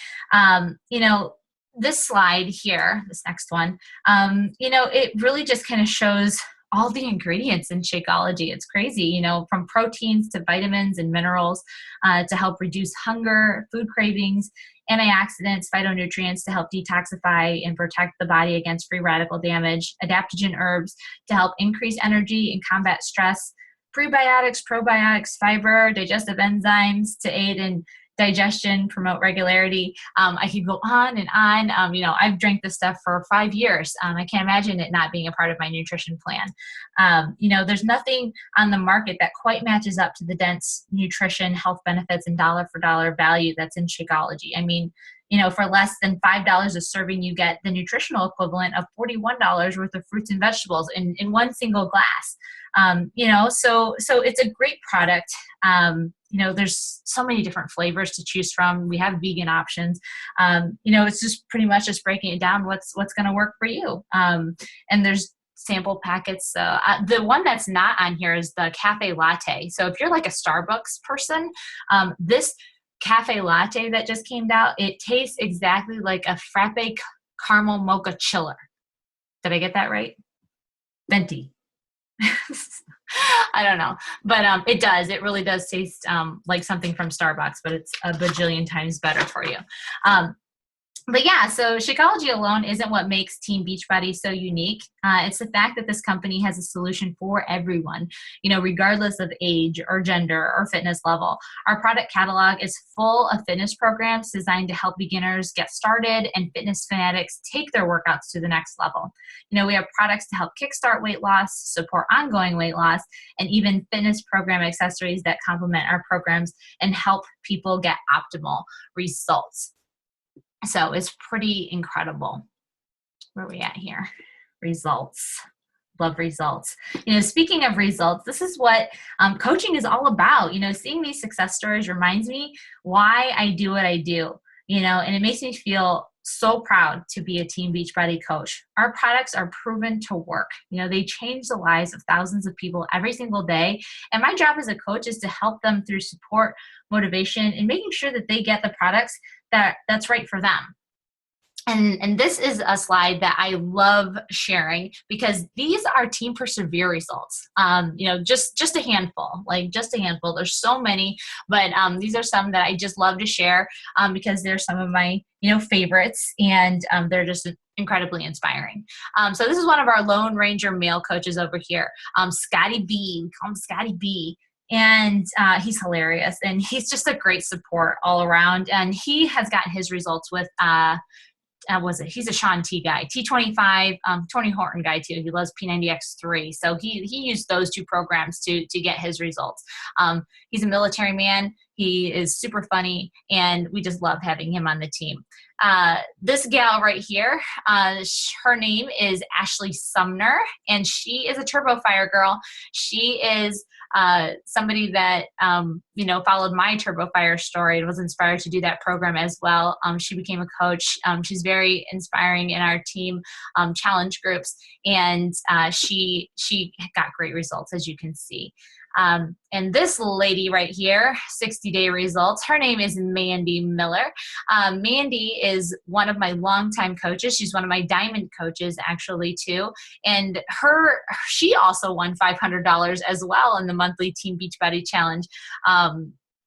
This slide here, this next one, it really just kind of shows all the ingredients in Shakeology. It's crazy, from proteins to vitamins and minerals to help reduce hunger, food cravings, antioxidants, phytonutrients to help detoxify and protect the body against free radical damage, adaptogen herbs to help increase energy and combat stress, prebiotics, probiotics, fiber, digestive enzymes to aid in digestion, promote regularity. I could go on and on. You know, I've drank this stuff for 5 years. I can't imagine it not being a part of my nutrition plan. You know, there's nothing on the market that quite matches up to the dense nutrition, health benefits, and dollar for dollar value that's in Shakeology. I mean, you know, for less than $5 a serving, you get the nutritional equivalent of $41 worth of fruits and vegetables in one single glass. You know, so it's a great product. You know, there's so many different flavors to choose from. We have vegan options. You know, it's just pretty much just breaking it down what's going to work for you. And there's sample packets. The one that's not on here is the cafe latte. So if you're like a Starbucks person, this cafe latte that just came out, it tastes exactly like a frappe caramel mocha chiller. Did I get that right? Venti. I don't know, but it does. It really does taste like something from Starbucks, but it's a bajillion times better for you. But yeah, so Shakeology alone isn't what makes Team Beachbody so unique. It's the fact that this company has a solution for everyone, you know, regardless of age or gender or fitness level. Our product catalog is full of fitness programs designed to help beginners get started and fitness fanatics take their workouts to the next level. You know, we have products to help kickstart weight loss, support ongoing weight loss, and even fitness program accessories that complement our programs and help people get optimal results. So it's pretty incredible. Where are we at here? Results. Love results. You know, speaking of results, this is what coaching is all about. You know, seeing these success stories reminds me why I do what I do, you know, and it makes me feel so proud to be a Team Beachbody coach. Our products are proven to work. You know, they change the lives of thousands of people every single day. And my job as a coach is to help them through support, motivation, and making sure that they get the products that's right for them. And this is a slide that I love sharing because these are Team Persevere results. You know, just a handful, like just a handful. There's so many, but these are some that I just love to share because they're some of my, you know, favorites, and they're just incredibly inspiring. So this is one of our Lone Ranger male coaches over here, Scotty B. We call him Scotty B. And he's hilarious, and he's just a great support all around. And he has gotten his results with he's a Shaun T guy, T25, Tony Horton guy too. He loves P90X3. So he used those two programs to get his results. He's a military man. He is super funny, and we just love having him on the team. This gal right here, her name is Ashley Sumner, and she is a Turbo Fire girl. She is somebody that, you know, followed my Turbo Fire story and was inspired to do that program as well. She became a coach. She's very inspiring in our team challenge groups, and she got great results, as you can see. And this lady right here, 60-day results, her name is Mandy Miller. Mandy is one of my longtime coaches. She's one of my diamond coaches actually too. And she also won $500 as well in the monthly Team Beachbody Challenge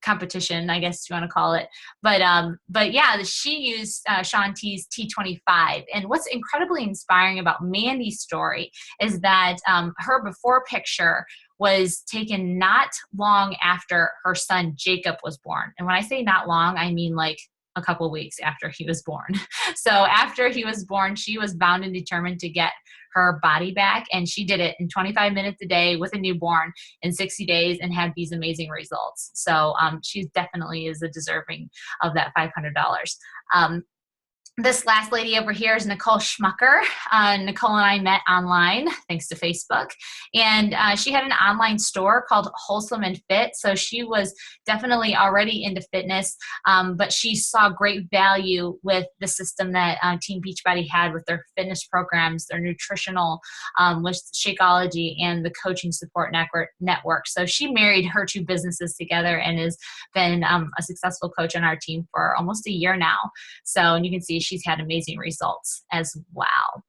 competition, I guess you want to call it. But yeah, she used Shaun T's T25. And what's incredibly inspiring about Mandy's story is that her before picture was taken not long after her son Jacob was born. And when I say not long, I mean like a couple weeks after he was born. So after he was born, she was bound and determined to get her body back. And she did it in 25 minutes a day with a newborn in 60 days and had these amazing results. So she definitely is a deserving of that $500. This last lady over here is Nicole Schmucker. Nicole and I met online, thanks to Facebook. And she had an online store called Wholesome and Fit. So she was definitely already into fitness, but she saw great value with the system that Team Beachbody had with their fitness programs, their nutritional, with Shakeology, and the coaching support network. So she married her two businesses together and has been a successful coach on our team for almost a year now. So, and you can see she's had amazing results as well.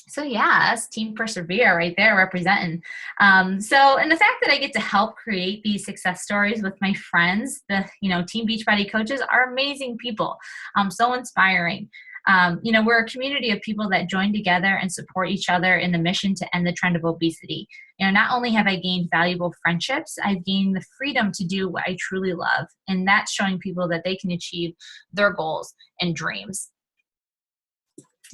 So yeah, that's Team Persevere right there representing. And the fact that I get to help create these success stories with my friends, the Team Beachbody coaches are amazing people, so inspiring. We're a community of people that join together and support each other in the mission to end the trend of obesity. Not only have I gained valuable friendships, I've gained the freedom to do what I truly love, and that's showing people that they can achieve their goals and dreams.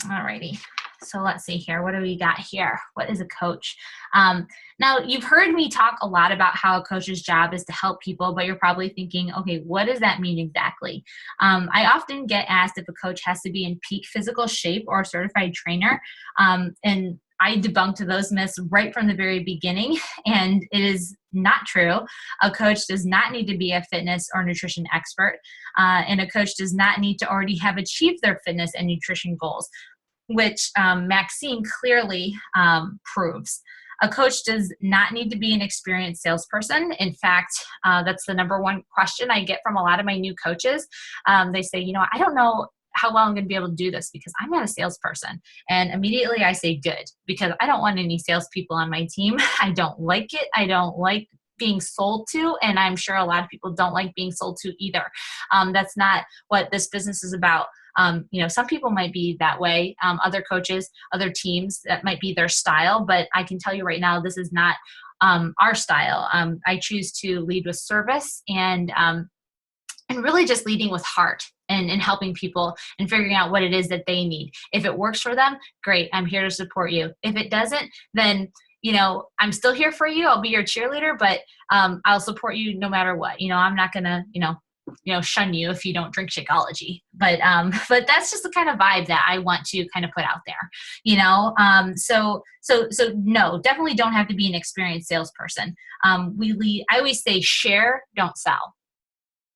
Alrighty. So let's see here. What do we got here? What is a coach? Now, you've heard me talk a lot about how a coach's job is to help people, but you're probably thinking, okay, what does that mean exactly? I often get asked if a coach has to be in peak physical shape or a certified trainer. And I debunked those myths right from the very beginning, and it is not true. A coach does not need to be a fitness or nutrition expert, and a coach does not need to already have achieved their fitness and nutrition goals, which Maxine clearly proves. A coach does not need to be an experienced salesperson. In fact, that's the number one question I get from a lot of my new coaches. They say, I don't know how well I'm going to be able to do this because I'm not a salesperson. And immediately I say, good, because I don't want any salespeople on my team. I don't like it. I don't like being sold to, and I'm sure a lot of people don't like being sold to either. That's not what this business is about. Some people might be that way. Other coaches, other teams, that might be their style, but I can tell you right now, this is not our style. I choose to lead with service and really just leading with heart and helping people and figuring out what it is that they need. If it works for them, great, I'm here to support you. If it doesn't, then I'm still here for you. I'll be your cheerleader, but I'll support you no matter what. I'm not gonna, shun you if you don't drink Shakeology. But that's just the kind of vibe that I want to kind of put out there. So no, definitely don't have to be an experienced salesperson. I always say share, don't sell.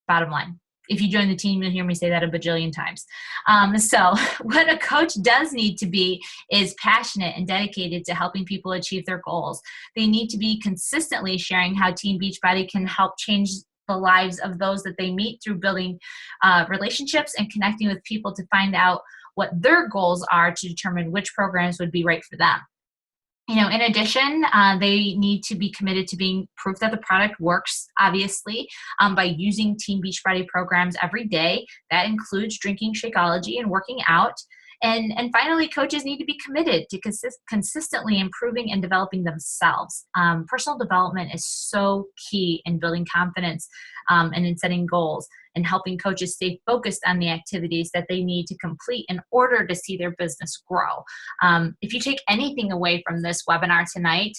Bottom line. If you join the team, you'll hear me say that a bajillion times. So what a coach does need to be is passionate and dedicated to helping people achieve their goals. They need to be consistently sharing how Team Beachbody can help change the lives of those that they meet through building relationships and connecting with people to find out what their goals are to determine which programs would be right for them. In addition, they need to be committed to being proof that the product works, obviously, by using Team Beachbody programs every day. That includes drinking Shakeology and working out. And finally, coaches need to be committed to consistently improving and developing themselves. Personal development is so key in building confidence and in setting goals, and helping coaches stay focused on the activities that they need to complete in order to see their business grow. If you take anything away from this webinar tonight,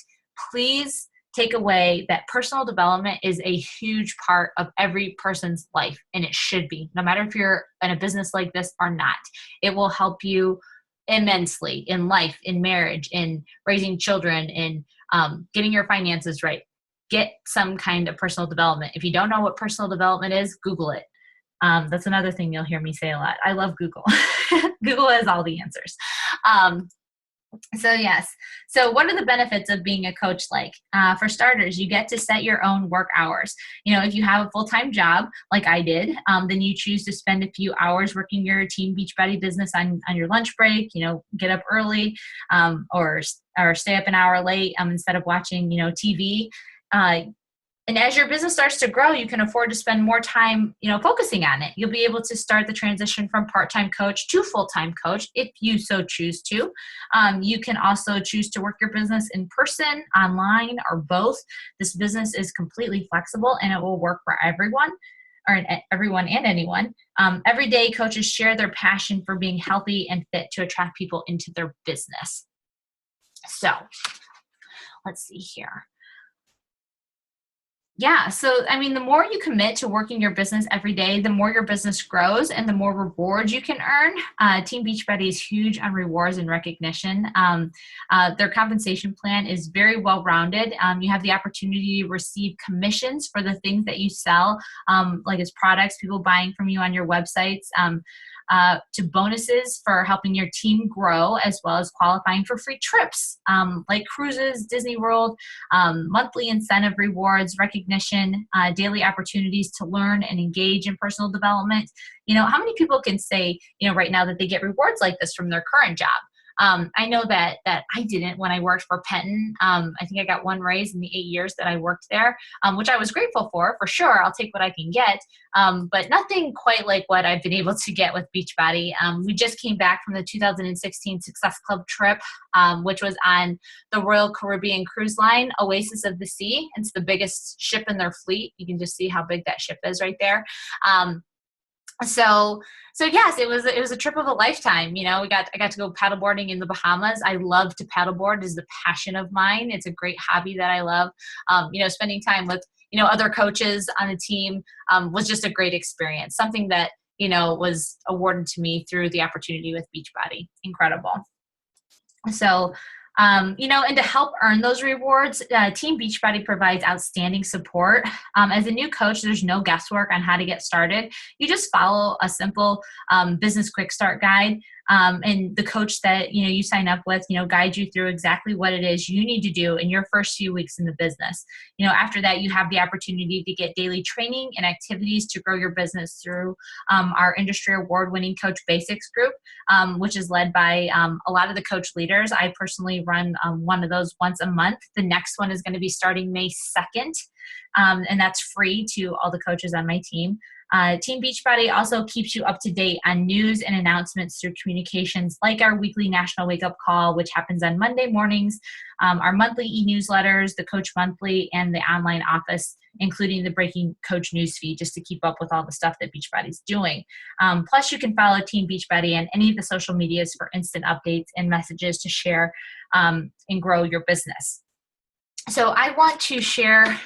please take away that personal development is a huge part of every person's life, and it should be, no matter if you're in a business like this or not. It will help you immensely in life, in marriage, in raising children, in getting your finances right. Get some kind of personal development. If you don't know what personal development is, Google it. That's another thing you'll hear me say a lot. I love Google. Google has all the answers. So yes. So what are the benefits of being a coach like? For starters, you get to set your own work hours. If you have a full-time job like I did, then you choose to spend a few hours working your Team Beachbody business on your lunch break, get up early or stay up an hour late instead of watching, TV. And as your business starts to grow, you can afford to spend more time, focusing on it. You'll be able to start the transition from part-time coach to full-time coach if you so choose to. You can also choose to work your business in person, online, or both. This business is completely flexible and it will work for everyone. Or everyone and anyone. Every day, coaches share their passion for being healthy and fit to attract people into their business. So let's see here. Yeah. So, the more you commit to working your business every day, the more your business grows and the more rewards you can earn. Team Beachbody is huge on rewards and recognition. Their compensation plan is very well-rounded. You have the opportunity to receive commissions for the things that you sell, like as products, people buying from you on your websites, to bonuses for helping your team grow, as well as qualifying for free trips, like cruises, Disney World, monthly incentive rewards, recognition, daily opportunities to learn and engage in personal development. How many people can say, right now that they get rewards like this from their current job? I know that I didn't when I worked for Penton. I think I got one raise in the 8 years that I worked there, which I was grateful for sure. I'll take what I can get, but nothing quite like what I've been able to get with Beachbody. We just came back from the 2016 Success Club trip, which was on the Royal Caribbean Cruise Line, Oasis of the Sea. It's the biggest ship in their fleet. You can just see how big that ship is right there. So yes, it was a trip of a lifetime. I got to go paddleboarding in the Bahamas. I love to paddleboard. It is a passion of mine. It's a great hobby that I love. Spending time with other coaches on the team was just a great experience. Something that was awarded to me through the opportunity with Beachbody. Incredible. So, and to help earn those rewards, Team Beachbody provides outstanding support. As a new coach, there's no guesswork on how to get started. You just follow a simple business quick start guide. And the coach that you sign up with guides you through exactly what it is you need to do in your first few weeks in the business. After that, you have the opportunity to get daily training and activities to grow your business through our industry award-winning Coach Basics group, which is led by a lot of the coach leaders. I personally run one of those once a month. The next one is going to be starting May 2nd, and that's free to all the coaches on my team. Team Beachbody also keeps you up to date on news and announcements through communications like our weekly National Wake Up Call, which happens on Monday mornings, our monthly e-newsletters, the Coach Monthly, and the online office, including the Breaking Coach newsfeed, just to keep up with all the stuff that Beachbody's doing. Plus, you can follow Team Beachbody on any of the social medias for instant updates and messages to share and grow your business. So I want to share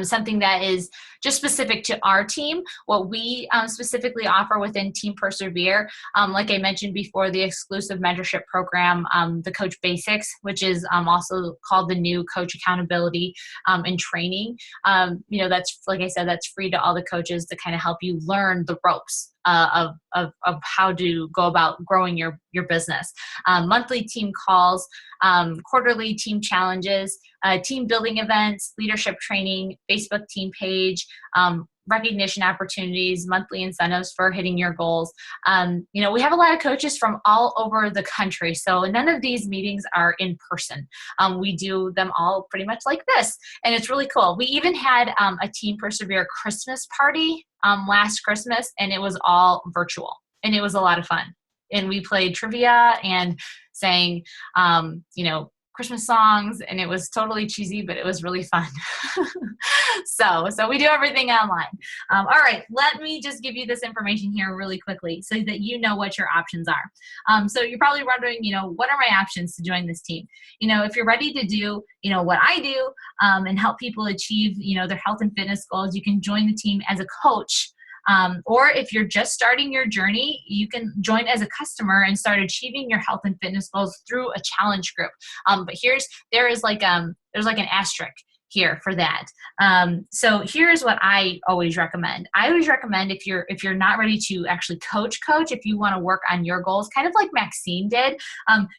something that is just specific to our team, what we specifically offer within Team Persevere. Like I mentioned before, the exclusive mentorship program, the Coach Basics, which is also called the new Coach Accountability and Training. That's, like I said, that's free to all the coaches to kind of help you learn the ropes of how to go about growing your business. Monthly team calls, quarterly team challenges, team building events, leadership training, Facebook team page, recognition opportunities, monthly incentives for hitting your goals. We have a lot of coaches from all over the country, so none of these meetings are in person. We do them all pretty much like this, and it's really cool. We even had a Team Persevere Christmas party last Christmas, and it was all virtual, and it was a lot of fun. And we played trivia and sang, Christmas songs, and it was totally cheesy, but it was really fun. So we do everything online. All right, let me just give you this information here really quickly so that you know what your options are. So you're probably wondering, what are my options to join this team? If you're ready to do, what I do and help people achieve, their health and fitness goals, you can join the team as a coach. Or if you're just starting your journey, you can join as a customer and start achieving your health and fitness goals through a challenge group. But there's like an asterisk here for that. So here's what I always recommend. I always recommend if you're not ready to actually coach, if you want to work on your goals, kind of like Maxine did,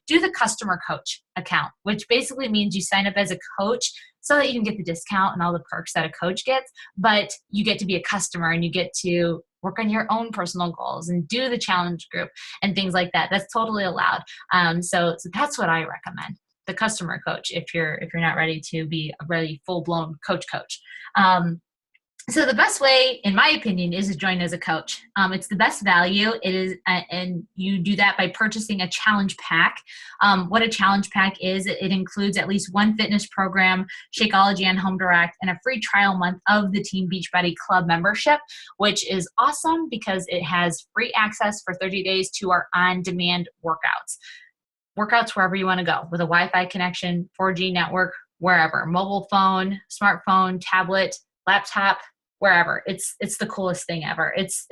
do the customer coach account, which basically means you sign up as a coach so that you can get the discount and all the perks that a coach gets, but you get to be a customer and you get to work on your own personal goals and do the challenge group and things like that. That's totally allowed. So that's what I recommend. The customer coach, if you're not ready to be a really full-blown coach. So the best way, in my opinion, is to join as a coach. It's the best value. It is, and you do that by purchasing a challenge pack. What a challenge pack is, it includes at least one fitness program, Shakeology on Home Direct, and a free trial month of the Team Beachbody Club membership, which is awesome because it has free access for 30 days to our on-demand workouts. Workouts wherever you want to go with a Wi-Fi connection, 4G network, wherever, mobile phone, smartphone, tablet, laptop, wherever. It's the coolest thing ever. It's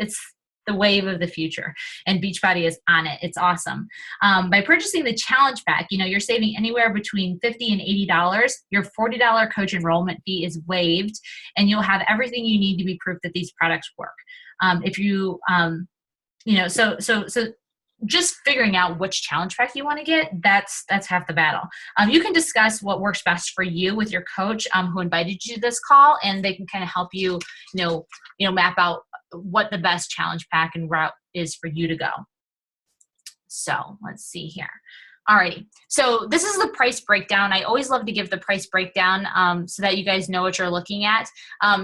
the wave of the future, and Beachbody is on it. It's awesome. By purchasing the challenge pack, you're saving anywhere between $50 and $80. Your $40 coach enrollment fee is waived, and you'll have everything you need to be proof that these products work. If you, so just figuring out which challenge pack you want to get, that's half the battle. You can discuss what works best for you with your coach who invited you to this call, and they can kind of help you, map out what the best challenge pack and route is for you to go. So let's see here. Alrighty, so this is the price breakdown. I always love to give the price breakdown so that you guys know what you're looking at.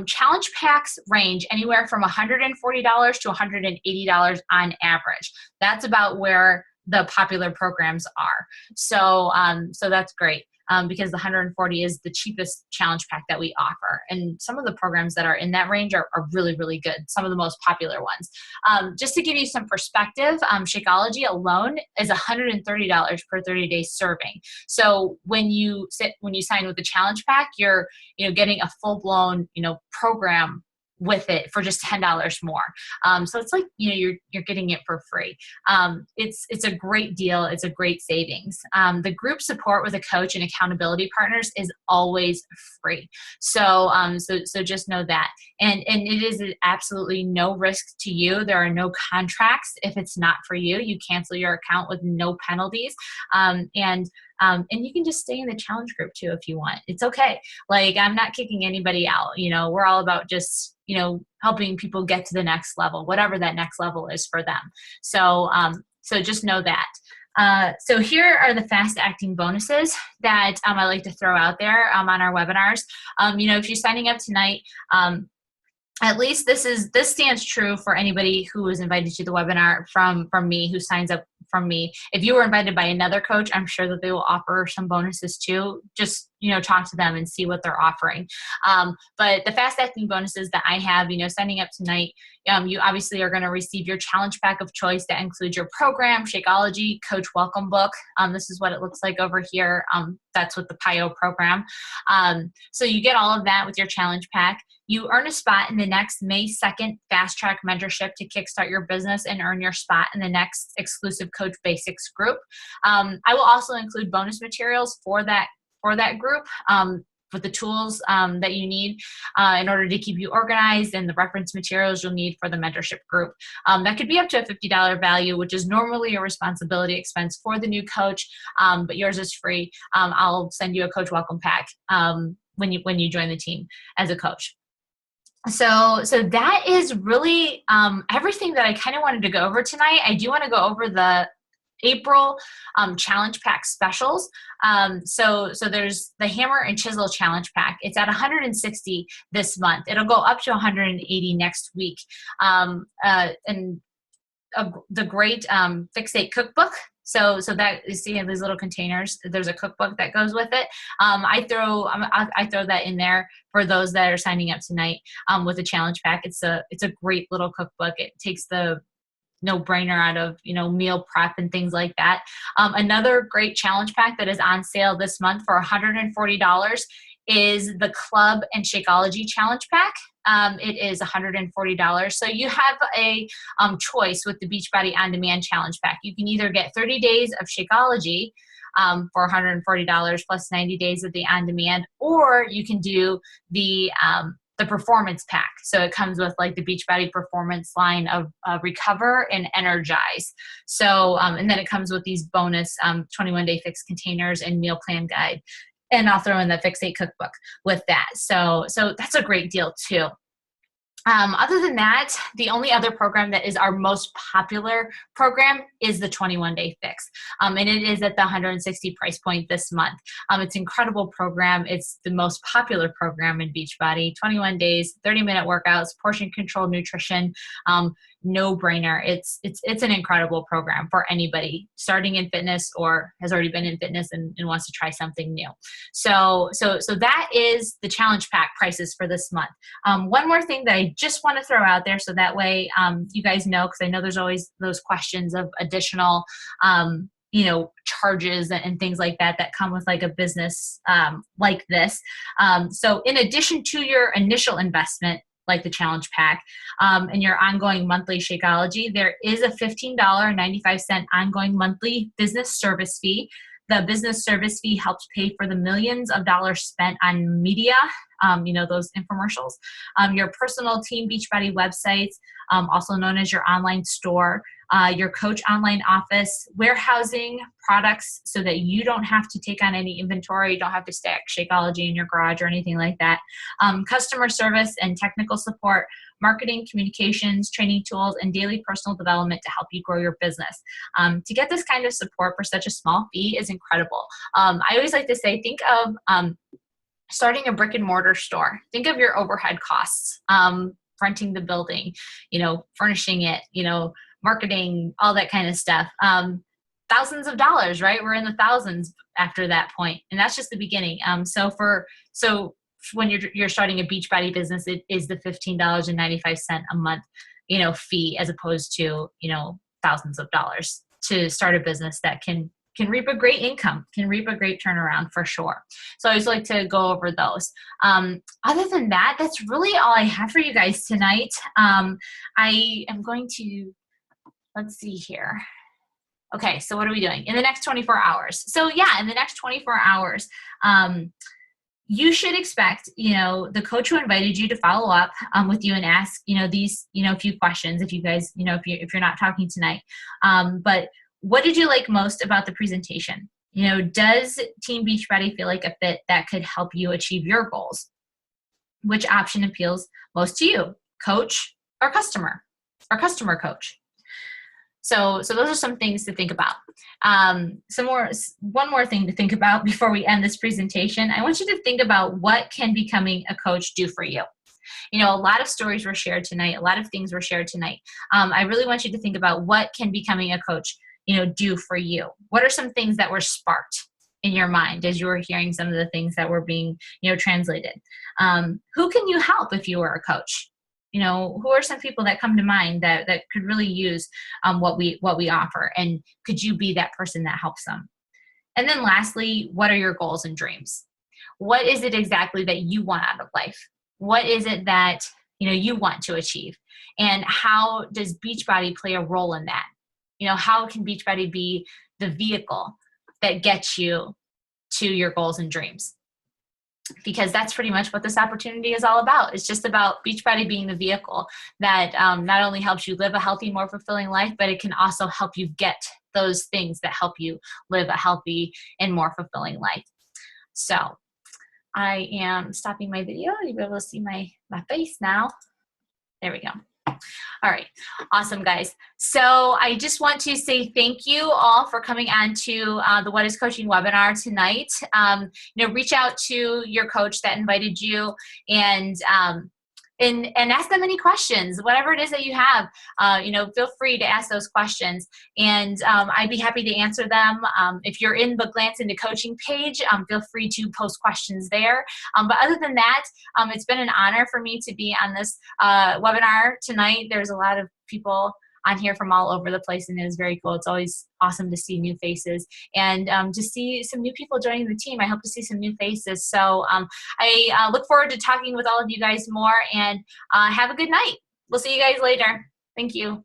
Challenge packs range anywhere from $140 to $180 on average. That's about where the popular programs are. So, so that's great. Because the 140 is the cheapest challenge pack that we offer. And some of the programs that are in that range are really, really good, some of the most popular ones. Just to give you some perspective, Shakeology alone is $130 per 30-day serving. So when you sign with the challenge pack, you're getting a full-blown program with it for just $10 more. So it's like, you're getting it for free. It's a great deal. It's a great savings. The group support with a coach and accountability partners is always free. So, so just know that. And it is absolutely no risk to you. There are no contracts. If it's not for you, you cancel your account with no penalties. And you can just stay in the challenge group too if you want. It's okay. Like, I'm not kicking anybody out. We're all about just helping people get to the next level, whatever that next level is for them. So so just know that. So here are the fast acting bonuses that I like to throw out there on our webinars. If you're signing up tonight, at least this stands true for anybody who is invited to the webinar from me, who signs up from me. If you were invited by another coach, I'm sure that they will offer some bonuses too. Just talk to them and see what they're offering. But the fast acting bonuses that I have, signing up tonight, you obviously are going to receive your challenge pack of choice that includes your program, Shakeology, coach welcome book. This is what it looks like over here. That's with the PIO program. So you get all of that with your challenge pack. You earn a spot in the next May 2nd Fast Track mentorship to kickstart your business and earn your spot in the next exclusive Coach Basics group. I will also include bonus materials for that group. With the tools that you need in order to keep you organized, and the reference materials you'll need for the mentorship group. That could be up to a $50 value, which is normally a responsibility expense for the new coach, but yours is free. I'll send you a coach welcome pack when you join the team as a coach. So that is really everything that I kind of wanted to go over tonight. I do want to go over the April challenge pack specials. So there's the Hammer and Chisel challenge pack. It's at $160 this month. It'll go up to $180 next week. And the great Fixate cookbook. So that you see in these little containers, there's a cookbook that goes with it. I throw that in there for those that are signing up tonight with the challenge pack. It's a great little cookbook. It takes the no-brainer out of meal prep and things like that. Another great challenge pack that is on sale this month for $140 is the Club and Shakeology challenge pack. It is $140. So you have a choice with the Beachbody On Demand challenge pack. You can either get 30 days of Shakeology for $140 plus 90 days of the On Demand, or you can do the performance pack. So it comes with like the Beachbody performance line of Recover and Energize. So, and then it comes with these bonus 21-day fix containers and meal plan guide. And I'll throw in the Fixate cookbook with that. So that's a great deal too. Other than that, the only other program that is our most popular program is the 21-day fix. And it is at the $160 price point this month. It's an incredible program. It's the most popular program in Beachbody. 21 days, 30-minute workouts, portion controlled nutrition, no brainer. It's an incredible program for anybody starting in fitness or has already been in fitness and wants to try something new. So that is the challenge pack prices for this month. One more thing that I just want to throw out there, so that way you guys know, because I know there's always those questions of additional charges and things like that come with like a business like this. So in addition to your initial investment, like the challenge pack, and your ongoing monthly Shakeology, there is a $15.95 ongoing monthly business service fee. The business service fee helps pay for the millions of dollars spent on media, those infomercials, your personal Team Beachbody websites, also known as your online store, your coach online office, warehousing products so that you don't have to take on any inventory, you don't have to stack Shakeology in your garage or anything like that, customer service and technical support, marketing, communications, training tools, and daily personal development to help you grow your business. To get this kind of support for such a small fee is incredible. I always like to say, think of starting a brick and mortar store. Think of your overhead costs, renting the building, furnishing it, marketing, all that kind of stuff. Thousands of dollars, right? We're in the thousands after that point. And that's just the beginning. So when you're starting a Beachbody business, it is the $15.95 a month, fee, as opposed to, thousands of dollars to start a business that can reap a great income, can reap a great turnaround for sure. So I always like to go over those. Other than that, that's really all I have for you guys tonight. I am going to, let's see here. Okay, so what are we doing? In the next 24 hours. So yeah, in the next 24 hours, you should expect, the coach who invited you to follow up with you and ask, these, a few questions if you guys, if you're not talking tonight. But what did you like most about the presentation? Does Team Beachbody feel like a fit that could help you achieve your goals? Which option appeals most to you, coach or customer coach? So those are some things to think about. One more thing to think about before we end this presentation. I want you to think about what can becoming a coach do for you. A lot of stories were shared tonight. A lot of things were shared tonight. I really want you to think about what can becoming a coach do for you. What are some things that were sparked in your mind as you were hearing some of the things that were being, translated? Who can you help if you were a coach? Who are some people that come to mind that could really use what we offer? And could you be that person that helps them? And then lastly, what are your goals and dreams? What is it exactly that you want out of life? What is it that, you want to achieve? And how does Beachbody play a role in that? How can Beachbody be the vehicle that gets you to your goals and dreams? Because that's pretty much what this opportunity is all about. It's just about Beachbody being the vehicle that not only helps you live a healthy, more fulfilling life, but it can also help you get those things that help you live a healthy and more fulfilling life. So I am stopping my video. You'll be able to see my face now. There we go. All right. Awesome, guys. So I just want to say thank you all for coming on to the What is Coaching webinar tonight. Reach out to your coach that invited you and ask them any questions, whatever it is that you have. Feel free to ask those questions, and I'd be happy to answer them. If you're in the Glance into Coaching page, feel free to post questions there. But other than that, it's been an honor for me to be on this webinar tonight. There's a lot of people on here from all over the place, and it is very cool. It's always awesome to see new faces and to see some new people joining the team. I hope to see some new faces. So I look forward to talking with all of you guys more, and have a good night. We'll see you guys later. Thank you.